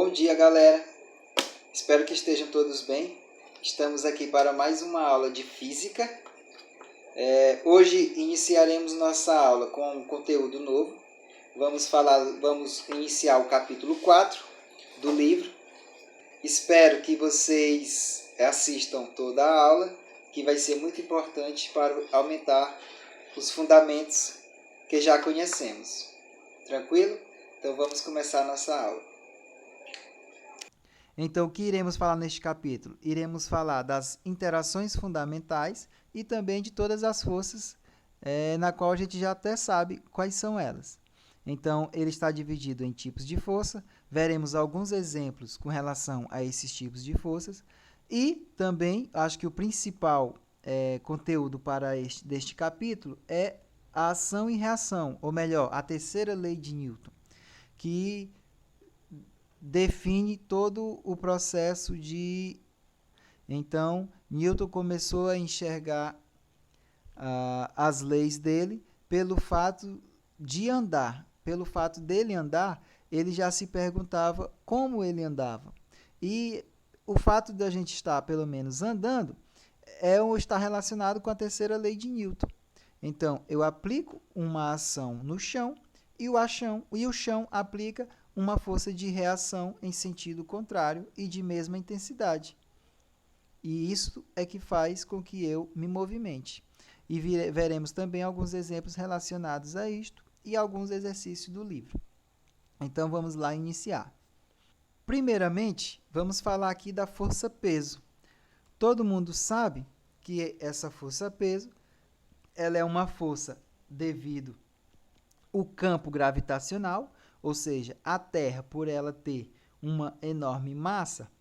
Bom dia, galera! Espero que estejam todos bem. Estamos aqui para mais uma aula de física. Hoje iniciaremos nossa aula com um conteúdo novo. Vamos iniciar o capítulo 4 do livro. Espero que vocês assistam toda a aula, que vai ser muito importante para aumentar os fundamentos que já conhecemos. Tranquilo? Então vamos começar a nossa aula. Então, o que iremos falar neste capítulo? Iremos falar das interações fundamentais e também de todas as forças, na qual a gente já até sabe quais são elas. Então, ele está dividido em tipos de força, veremos alguns exemplos com relação a esses tipos de forças e também, acho que o principal conteúdo deste capítulo é a ação e reação, ou melhor, a terceira lei de Newton, que define todo o processo de... Então, Newton começou a enxergar as leis dele pelo fato de andar. Pelo fato dele andar, ele já se perguntava como ele andava. E o fato de a gente estar, pelo menos, andando, está relacionado com a terceira lei de Newton. Então, eu aplico uma ação no chão e o chão aplica uma força de reação em sentido contrário e de mesma intensidade. E isso é que faz com que eu me movimente. E veremos também alguns exemplos relacionados a isto e alguns exercícios do livro. Então, vamos lá iniciar. Primeiramente, vamos falar aqui da força-peso. Todo mundo sabe que essa força-peso ela é uma força devido ao campo gravitacional, ou seja, a Terra, por ela ter uma enorme massa,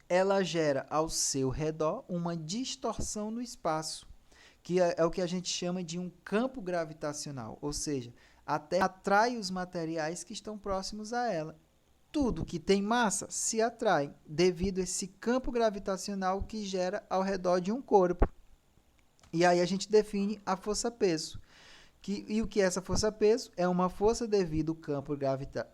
ela gera ao seu redor uma distorção no espaço, que é o que a gente chama de um campo gravitacional, ou seja, a Terra atrai os materiais que estão próximos a ela. Tudo que tem massa se atrai devido a esse campo gravitacional que gera ao redor de um corpo. E aí a gente define a força-peso. E o que é essa força-peso? É uma força devido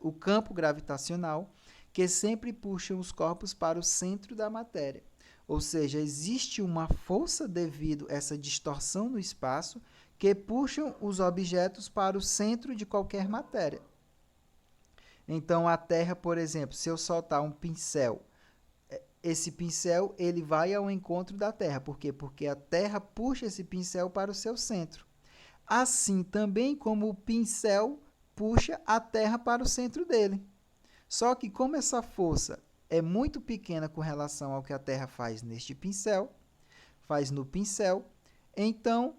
ao campo gravitacional que sempre puxa os corpos para o centro da matéria. Ou seja, existe uma força devido a essa distorção no espaço que puxam os objetos para o centro de qualquer matéria. Então, a Terra, por exemplo, se eu soltar um pincel, esse pincel ele vai ao encontro da Terra. Por quê? Porque a Terra puxa esse pincel para o seu centro. Assim também como o pincel puxa a Terra para o centro dele. Só que como essa força é muito pequena com relação ao que a Terra faz no pincel, então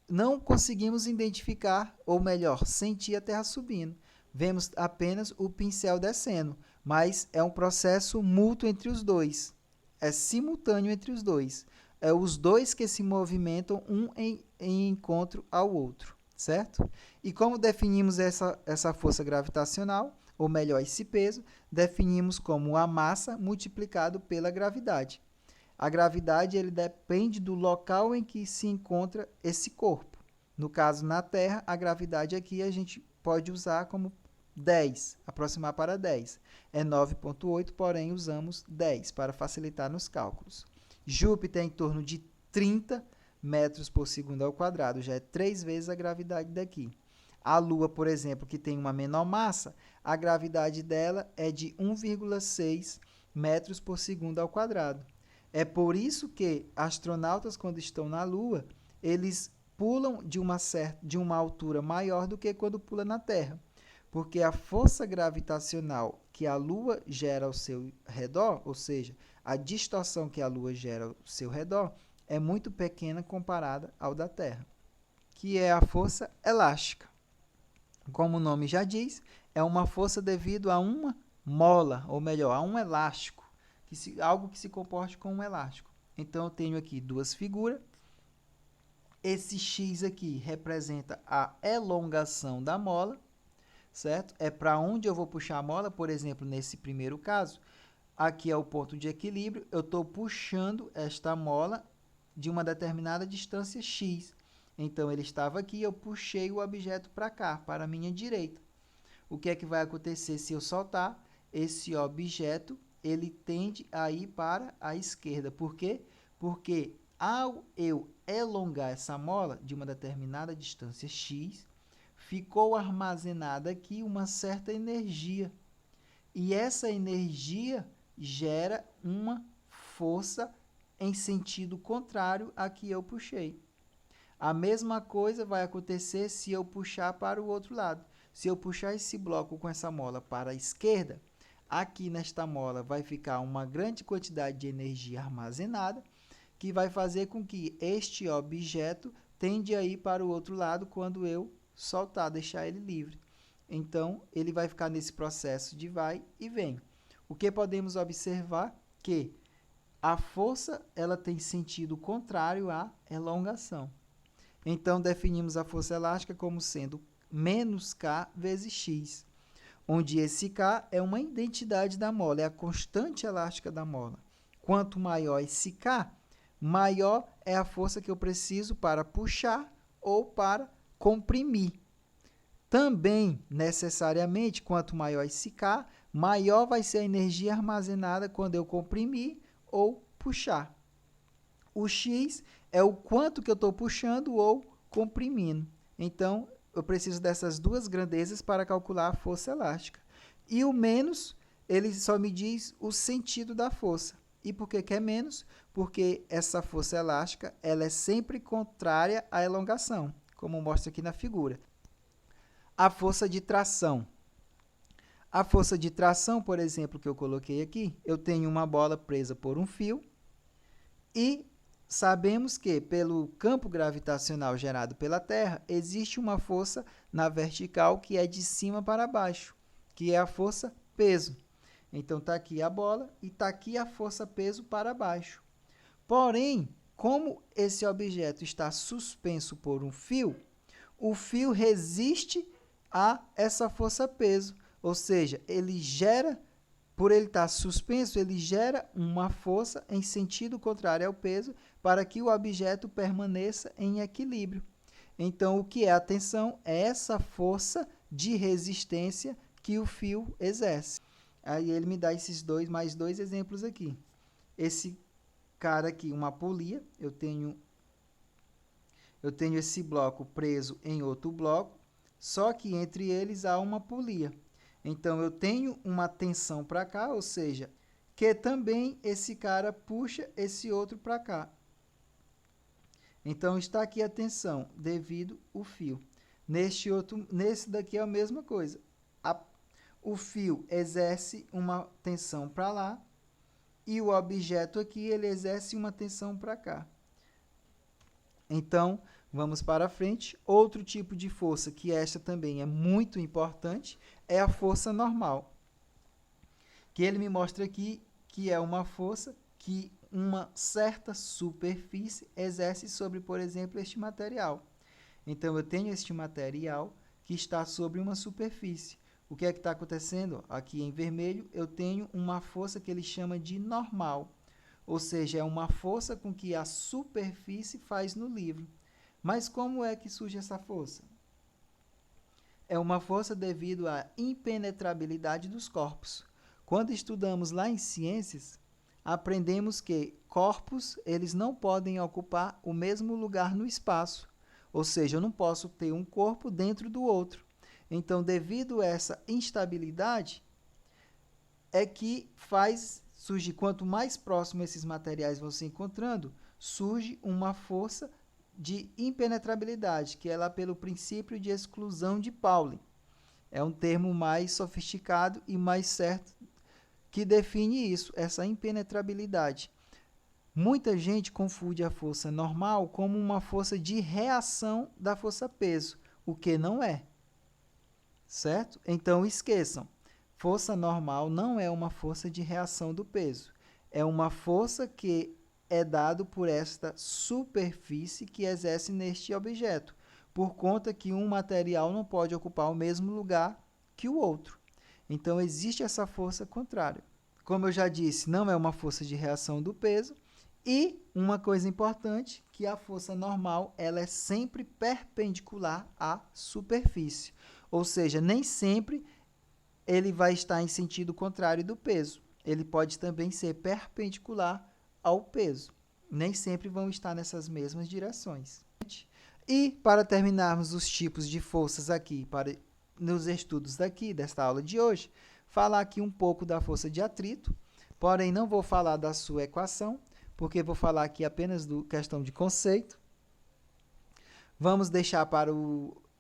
não conseguimos identificar, ou melhor, sentir a Terra subindo. Vemos apenas o pincel descendo, mas é um processo mútuo entre os dois. É simultâneo entre os dois. É os dois que se movimentam um em encontro ao outro, certo? E como definimos essa força gravitacional, ou melhor, esse peso, definimos como a massa multiplicado pela gravidade. A gravidade ele depende do local em que se encontra esse corpo. No caso, na Terra, a gravidade aqui a gente pode usar como 10, aproximar para 10. É 9,8, porém usamos 10 para facilitar nos cálculos. Júpiter é em torno de 30 metros por segundo ao quadrado, já é 3 vezes a gravidade daqui. A Lua, por exemplo, que tem uma menor massa, a gravidade dela é de 1,6 metros por segundo ao quadrado. É por isso que astronautas, quando estão na Lua, eles pulam de uma altura maior do que quando pulam na Terra. Porque a força gravitacional que a Lua gera ao seu redor, ou seja, a distorção que a Lua gera ao seu redor, é muito pequena comparada ao da Terra, que é a força elástica. Como o nome já diz, é uma força devido a uma mola, ou melhor, a um elástico, algo que se comporte como um elástico. Então, eu tenho aqui duas figuras. Esse X aqui representa a elongação da mola, certo? É para onde eu vou puxar a mola, por exemplo, nesse primeiro caso, aqui é o ponto de equilíbrio, eu estou puxando esta mola de uma determinada distância x. Então, ele estava aqui, eu puxei o objeto para cá, para a minha direita. O que é que vai acontecer se eu soltar? esse objeto ele tende a ir para a esquerda. Por quê? Porque ao eu elongar essa mola de uma determinada distância x, ficou armazenada aqui uma certa energia. E essa energia gera uma força em sentido contrário à que eu puxei. A mesma coisa vai acontecer se eu puxar para o outro lado. Se eu puxar esse bloco com essa mola para a esquerda, aqui nesta mola vai ficar uma grande quantidade de energia armazenada, que vai fazer com que este objeto tende a ir para o outro lado quando eu soltar, deixar ele livre. Então, ele vai ficar nesse processo de vai e vem. O que podemos observar? Que a força ela tem sentido contrário à elongação. Então, definimos a força elástica como sendo menos K vezes X, onde esse K é uma identidade da mola, é a constante elástica da mola. Quanto maior esse K, maior é a força que eu preciso para puxar ou para comprimir. Também, necessariamente, quanto maior esse K, maior vai ser a energia armazenada quando eu comprimir ou puxar. O X é o quanto que eu estou puxando ou comprimindo. Então, eu preciso dessas duas grandezas para calcular a força elástica. E o menos, ele só me diz o sentido da força. E por que é menos? Porque essa força elástica ela é sempre contrária à elongação, como mostra aqui na figura. A força de tração. A força de tração, por exemplo, que eu coloquei aqui, eu tenho uma bola presa por um fio e sabemos que, pelo campo gravitacional gerado pela Terra, existe uma força na vertical que é de cima para baixo, que é a força peso. Então, está aqui a bola e está aqui a força peso para baixo. Porém, como esse objeto está suspenso por um fio, o fio resiste a essa força peso. Ou seja, ele gera, por ele estar suspenso, ele gera uma força em sentido contrário ao peso para que o objeto permaneça em equilíbrio. Então, o que é a tensão? É essa força de resistência que o fio exerce. Aí ele me dá esses mais dois exemplos aqui. Esse cara aqui, uma polia, eu tenho esse bloco preso em outro bloco, só que entre eles há uma polia. Então, eu tenho uma tensão para cá, ou seja, que também esse cara puxa esse outro para cá. Então, está aqui a tensão devido ao fio. Nesse daqui é a mesma coisa. O fio exerce uma tensão para lá e o objeto aqui ele exerce uma tensão para cá. Então, vamos para frente. Outro tipo de força, que esta também é muito importante, é a força normal. Que ele me mostra aqui que é uma força que uma certa superfície exerce sobre, por exemplo, este material. Então, eu tenho este material que está sobre uma superfície. O que é que está acontecendo? Aqui em vermelho, eu tenho uma força que ele chama de normal. Ou seja, é uma força com que a superfície faz no livro. Mas como é que surge essa força? É uma força devido à impenetrabilidade dos corpos. Quando estudamos lá em ciências, aprendemos que corpos eles não podem ocupar o mesmo lugar no espaço. Ou seja, eu não posso ter um corpo dentro do outro. Então, devido a essa instabilidade, é que faz surgir, quanto mais próximo esses materiais vão se encontrando, surge uma força de impenetrabilidade, que é lá pelo princípio de exclusão de Pauling. É um termo mais sofisticado e mais certo que define isso, essa impenetrabilidade. Muita gente confunde a força normal como uma força de reação da força peso, o que não é. Certo? Então, esqueçam. Força normal não é uma força de reação do peso. É uma força que é dado por esta superfície que exerce neste objeto, por conta que um material não pode ocupar o mesmo lugar que o outro. Então, existe essa força contrária. Como eu já disse, não é uma força de reação do peso. E uma coisa importante, que a força normal ela é sempre perpendicular à superfície. Ou seja, nem sempre ele vai estar em sentido contrário do peso. Ele pode também ser perpendicular ao peso. Nem sempre vão estar nessas mesmas direções. E, para terminarmos os tipos de forças aqui, nos estudos desta aula de hoje, falar aqui um pouco da força de atrito, porém não vou falar da sua equação, porque vou falar aqui apenas da questão de conceito. Vamos deixar para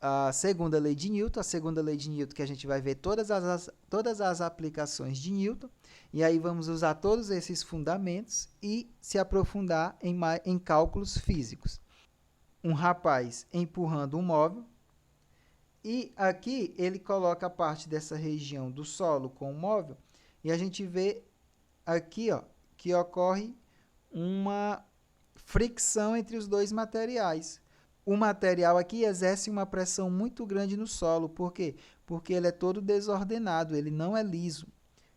a segunda lei de Newton, que a gente vai ver todas as aplicações de Newton, e aí vamos usar todos esses fundamentos e se aprofundar em cálculos físicos. Um rapaz empurrando um móvel, e aqui ele coloca a parte dessa região do solo com o móvel, e a gente vê aqui que ocorre uma fricção entre os dois materiais. O material aqui exerce uma pressão muito grande no solo. Por quê? Porque ele é todo desordenado, ele não é liso.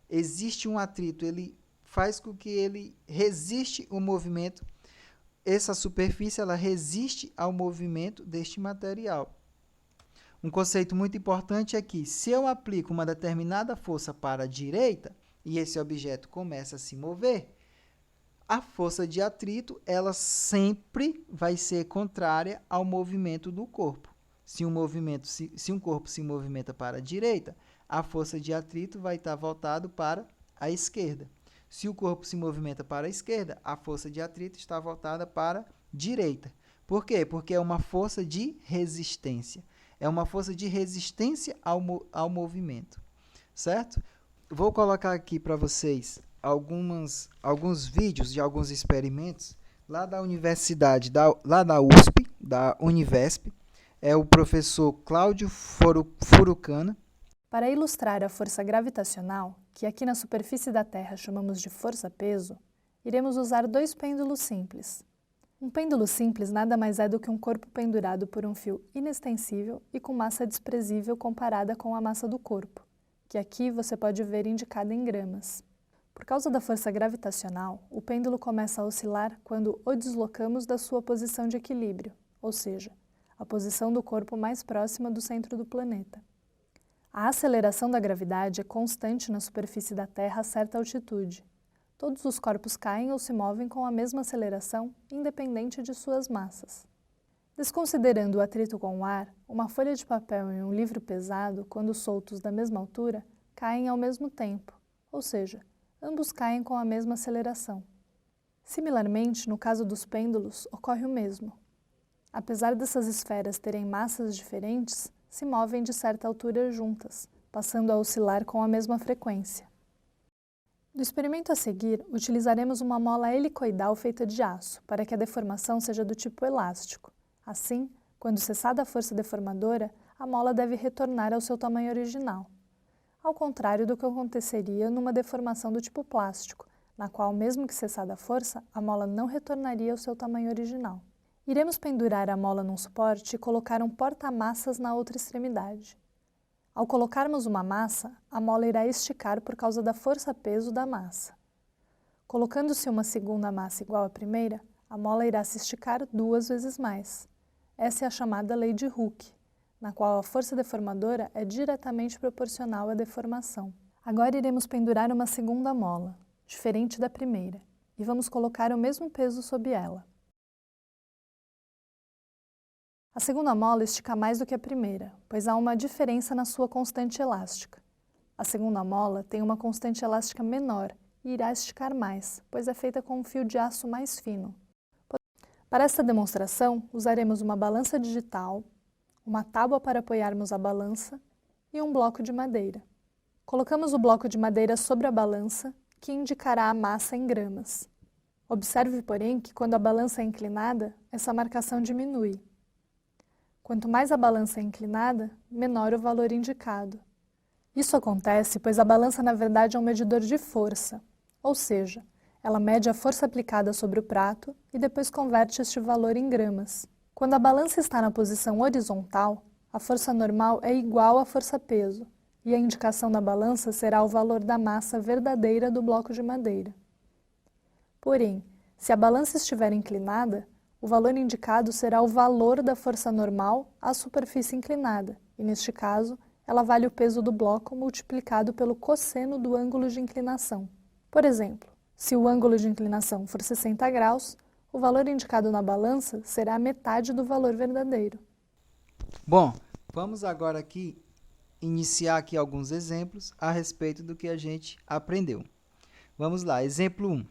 Existe um atrito, ele faz com que ele resiste o movimento. Essa superfície ela resiste ao movimento deste material. Um conceito muito importante é que, se eu aplico uma determinada força para a direita e esse objeto começa a se mover, a força de atrito ela sempre vai ser contrária ao movimento do corpo. Se um corpo se movimenta para a direita, a força de atrito vai estar voltada para a esquerda. Se o corpo se movimenta para a esquerda, a força de atrito está voltada para a direita. Por quê? Porque é uma força de resistência. É uma força de resistência ao movimento. Certo? Vou colocar aqui para vocês alguns vídeos de alguns experimentos lá da universidade, lá da USP, da Univesp. É o professor Cláudio Furucana. Para ilustrar a força gravitacional, que aqui na superfície da Terra chamamos de força-peso, iremos usar dois pêndulos simples. Um pêndulo simples nada mais é do que um corpo pendurado por um fio inextensível e com massa desprezível comparada com a massa do corpo, que aqui você pode ver indicada em gramas. Por causa da força gravitacional, o pêndulo começa a oscilar quando o deslocamos da sua posição de equilíbrio, ou seja, a posição do corpo mais próxima do centro do planeta. A aceleração da gravidade é constante na superfície da Terra a certa altitude. Todos os corpos caem ou se movem com a mesma aceleração, independente de suas massas. Desconsiderando o atrito com o ar, uma folha de papel e um livro pesado, quando soltos da mesma altura, caem ao mesmo tempo, ou seja, ambos caem com a mesma aceleração. Similarmente, no caso dos pêndulos, ocorre o mesmo. Apesar dessas esferas terem massas diferentes, se movem de certa altura juntas, passando a oscilar com a mesma frequência. No experimento a seguir, utilizaremos uma mola helicoidal feita de aço, para que a deformação seja do tipo elástico. Assim, quando cessada a força deformadora, a mola deve retornar ao seu tamanho original. Ao contrário do que aconteceria numa deformação do tipo plástico, na qual, mesmo que cessada a força, a mola não retornaria ao seu tamanho original. Iremos pendurar a mola num suporte e colocar um porta-massas na outra extremidade. Ao colocarmos uma massa, a mola irá esticar por causa da força-peso da massa. Colocando-se uma segunda massa igual à primeira, a mola irá se esticar 2 vezes mais. Essa é a chamada lei de Hooke, na qual a força deformadora é diretamente proporcional à deformação. Agora iremos pendurar uma segunda mola, diferente da primeira, e vamos colocar o mesmo peso sob ela. A segunda mola estica mais do que a primeira, pois há uma diferença na sua constante elástica. A segunda mola tem uma constante elástica menor e irá esticar mais, pois é feita com um fio de aço mais fino. Para esta demonstração, usaremos uma balança digital, uma tábua para apoiarmos a balança e um bloco de madeira. Colocamos o bloco de madeira sobre a balança, que indicará a massa em gramas. Observe, porém, que quando a balança é inclinada, essa marcação diminui. Quanto mais a balança é inclinada, menor o valor indicado. Isso acontece pois a balança, na verdade, é um medidor de força, ou seja, ela mede a força aplicada sobre o prato e depois converte este valor em gramas. Quando a balança está na posição horizontal, a força normal é igual à força-peso, e a indicação da balança será o valor da massa verdadeira do bloco de madeira. Porém, se a balança estiver inclinada, o valor indicado será o valor da força normal à superfície inclinada, e neste caso, ela vale o peso do bloco multiplicado pelo cosseno do ângulo de inclinação. Por exemplo, se o ângulo de inclinação for 60 graus, o valor indicado na balança será a metade do valor verdadeiro. Bom, vamos agora aqui iniciar aqui alguns exemplos a respeito do que a gente aprendeu. Vamos lá, exemplo 1.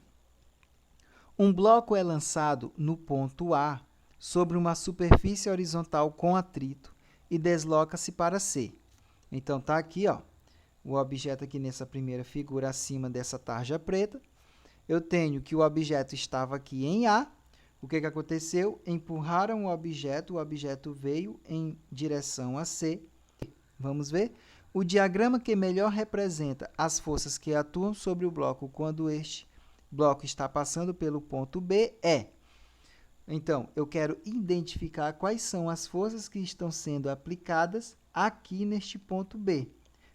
Um bloco é lançado no ponto A sobre uma superfície horizontal com atrito e desloca-se para C. Então, está aqui, ó, o objeto aqui nessa primeira figura acima dessa tarja preta. Eu tenho que o objeto estava aqui em A. O que aconteceu? Empurraram o objeto veio em direção a C. Vamos ver? O diagrama que melhor representa as forças que atuam sobre o bloco quando este bloco está passando pelo ponto B é... Então, eu quero identificar quais são as forças que estão sendo aplicadas aqui neste ponto B.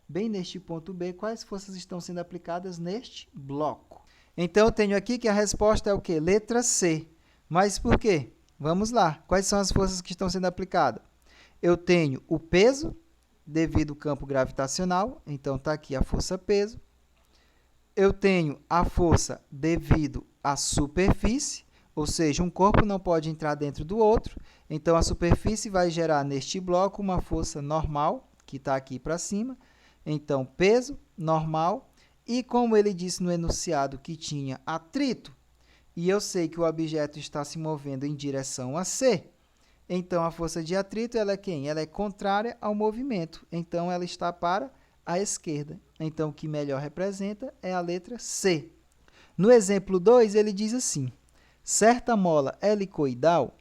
Bem neste ponto B, quais forças estão sendo aplicadas neste bloco? Então, eu tenho aqui que a resposta é o quê? Letra C. Mas por quê? Vamos lá. Quais são as forças que estão sendo aplicadas? Eu tenho o peso, devido ao campo gravitacional. Então, está aqui a força peso. Eu tenho a força devido à superfície, ou seja, um corpo não pode entrar dentro do outro. Então, a superfície vai gerar neste bloco uma força normal, que está aqui para cima. Então, peso normal. E como ele disse no enunciado que tinha atrito, e eu sei que o objeto está se movendo em direção a C, então a força de atrito ela é quem? Ela é contrária ao movimento. Então, ela está para a esquerda. Então, o que melhor representa é a letra C. No exemplo 2, ele diz assim: certa mola helicoidal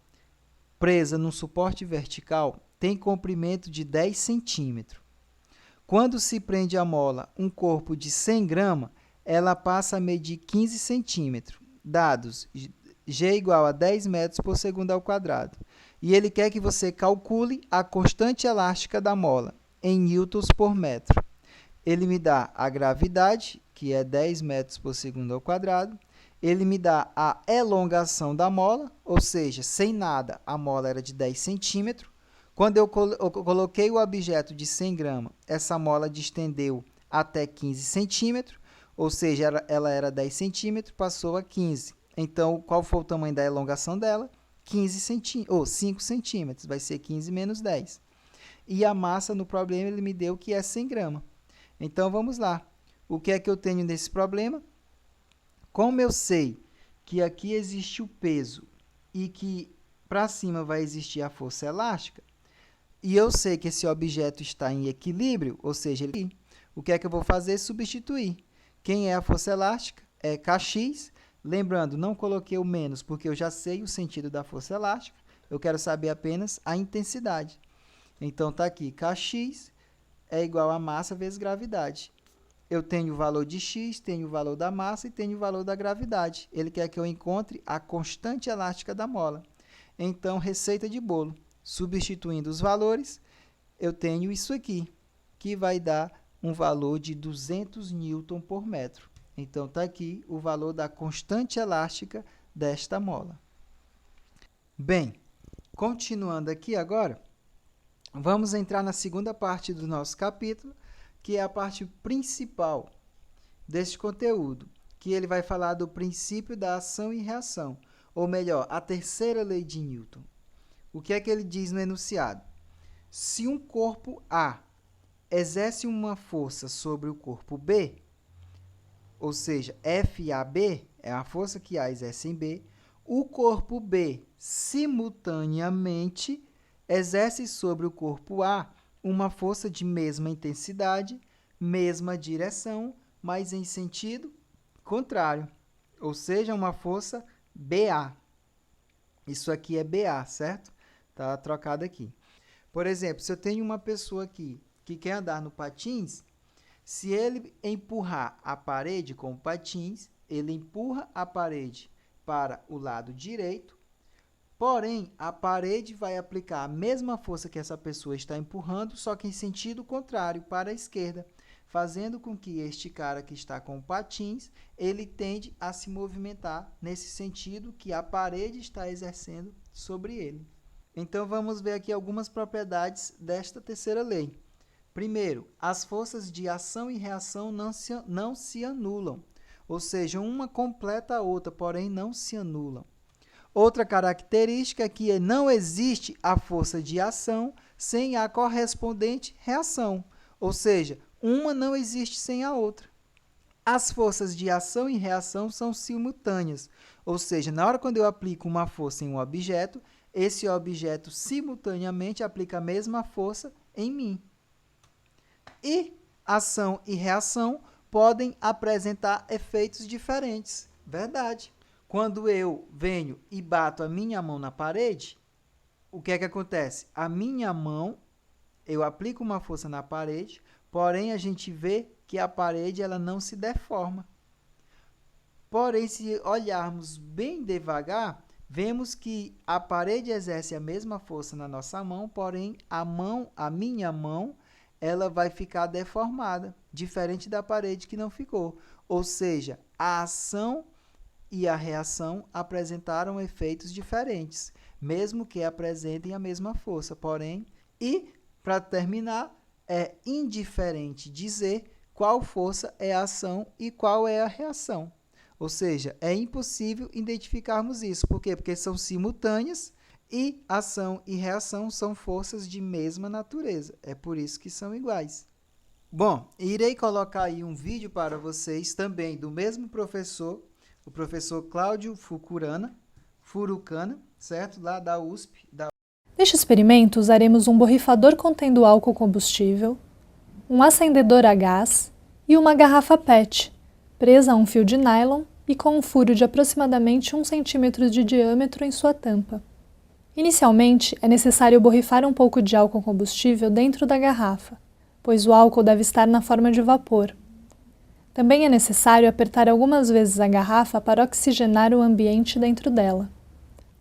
presa num suporte vertical tem comprimento de 10 centímetros. Quando se prende a mola um corpo de 100 gramas, ela passa a medir 15 centímetros. Dados G igual a 10 metros por segundo ao quadrado. E ele quer que você calcule a constante elástica da mola em newtons por metro. Ele me dá a gravidade, que é 10 metros por segundo ao quadrado. Ele me dá a elongação da mola, ou seja, sem nada, a mola era de 10 centímetros. Quando eu coloquei o objeto de 100 gramas, essa mola distendeu até 15 centímetros, ou seja, ela era 10 centímetros, passou a 15. Então, qual foi o tamanho da elongação dela? 15 centímetros, ou 5 centímetros, vai ser 15 menos 10. E a massa no problema ele me deu que é 100 gramas. Então, vamos lá. O que é que eu tenho nesse problema? Como eu sei que aqui existe o peso e que para cima vai existir a força elástica, e eu sei que esse objeto está em equilíbrio, ou seja, o que é que eu vou fazer? Substituir. Quem é a força elástica? É Kx. Lembrando, não coloquei o menos, porque eu já sei o sentido da força elástica. Eu quero saber apenas a intensidade. Então, está aqui, Kx é igual a massa vezes gravidade. Eu tenho o valor de x, tenho o valor da massa e tenho o valor da gravidade. Ele quer que eu encontre a constante elástica da mola. Então, receita de bolo. Substituindo os valores, eu tenho isso aqui, que vai dar um valor de 200 newton por metro. Então, está aqui o valor da constante elástica desta mola. Bem, continuando aqui agora, vamos entrar na segunda parte do nosso capítulo, que é a parte principal deste conteúdo, que ele vai falar do princípio da ação e reação, ou melhor, a terceira lei de Newton. O que é que ele diz no enunciado? Se um corpo A exerce uma força sobre o corpo B, ou seja, FAB é a força que A exerce em B, o corpo B simultaneamente exerce sobre o corpo A uma força de mesma intensidade, mesma direção, mas em sentido contrário, ou seja, uma força BA. Isso aqui é BA, certo? Está trocado aqui. Por exemplo, se eu tenho uma pessoa aqui que quer andar no patins, se ele empurrar a parede com o patins, ele empurra a parede para o lado direito, porém, a parede vai aplicar a mesma força que essa pessoa está empurrando, só que em sentido contrário, para a esquerda, fazendo com que este cara que está com patins, ele tende a se movimentar nesse sentido que a parede está exercendo sobre ele. Então, vamos ver aqui algumas propriedades desta terceira lei. Primeiro, as forças de ação e reação não se anulam, ou seja, uma completa a outra, porém não se anulam. Outra característica é que não existe a força de ação sem a correspondente reação, ou seja, uma não existe sem a outra. As forças de ação e reação são simultâneas, ou seja, na hora quando eu aplico uma força em um objeto, esse objeto simultaneamente aplica a mesma força em mim. E ação e reação podem apresentar efeitos diferentes, verdade. Quando eu venho e bato a minha mão na parede, o que é que acontece? A minha mão, eu aplico uma força na parede, porém a gente vê que a parede ela não se deforma. Porém, se olharmos bem devagar, vemos que a parede exerce a mesma força na nossa mão, porém a minha mão, ela vai ficar deformada, diferente da parede que não ficou. Ou seja, a ação e a reação apresentaram efeitos diferentes, mesmo que apresentem a mesma força. Porém, para terminar, é indiferente dizer qual força é a ação e qual é a reação. Ou seja, é impossível identificarmos isso. Por quê? Porque são simultâneas e ação e reação são forças de mesma natureza. É por isso que são iguais. Bom, irei colocar aí um vídeo para vocês também do mesmo professor, o professor Cláudio Furucana, certo? Lá da USP. Neste experimento, usaremos um borrifador contendo álcool combustível, um acendedor a gás e uma garrafa PET, presa a um fio de nylon e com um furo de aproximadamente 1 cm de diâmetro em sua tampa. Inicialmente, é necessário borrifar um pouco de álcool combustível dentro da garrafa, pois o álcool deve estar na forma de vapor. Também é necessário apertar algumas vezes a garrafa para oxigenar o ambiente dentro dela.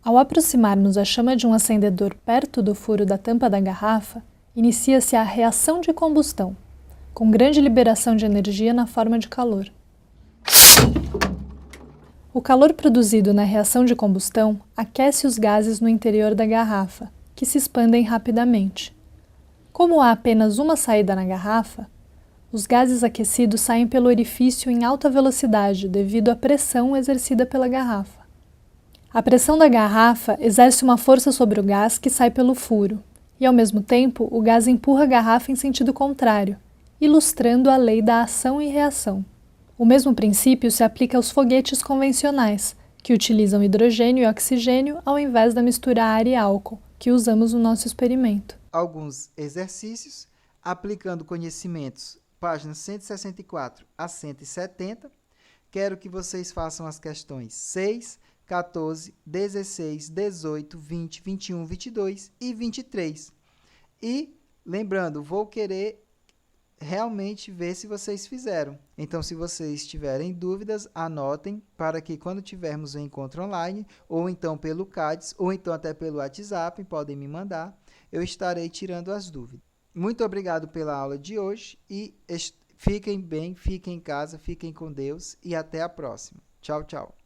Ao aproximarmos a chama de um acendedor perto do furo da tampa da garrafa, inicia-se a reação de combustão, com grande liberação de energia na forma de calor. O calor produzido na reação de combustão aquece os gases no interior da garrafa, que se expandem rapidamente. Como há apenas uma saída na garrafa, os gases aquecidos saem pelo orifício em alta velocidade devido à pressão exercida pela garrafa. A pressão da garrafa exerce uma força sobre o gás que sai pelo furo, e ao mesmo tempo o gás empurra a garrafa em sentido contrário, ilustrando a lei da ação e reação. O mesmo princípio se aplica aos foguetes convencionais, que utilizam hidrogênio e oxigênio ao invés da mistura ar e álcool, que usamos no nosso experimento. Alguns exercícios, aplicando conhecimentos, páginas 164 a 170. Quero que vocês façam as questões 6, 14, 16, 18, 20, 21, 22 e 23. E, lembrando, vou querer realmente ver se vocês fizeram. Então, se vocês tiverem dúvidas, anotem para que quando tivermos um encontro online, ou então pelo CADES, ou então até pelo WhatsApp, podem me mandar, eu estarei tirando as dúvidas. Muito obrigado pela aula de hoje e fiquem bem, fiquem em casa, fiquem com Deus e até a próxima. Tchau, tchau.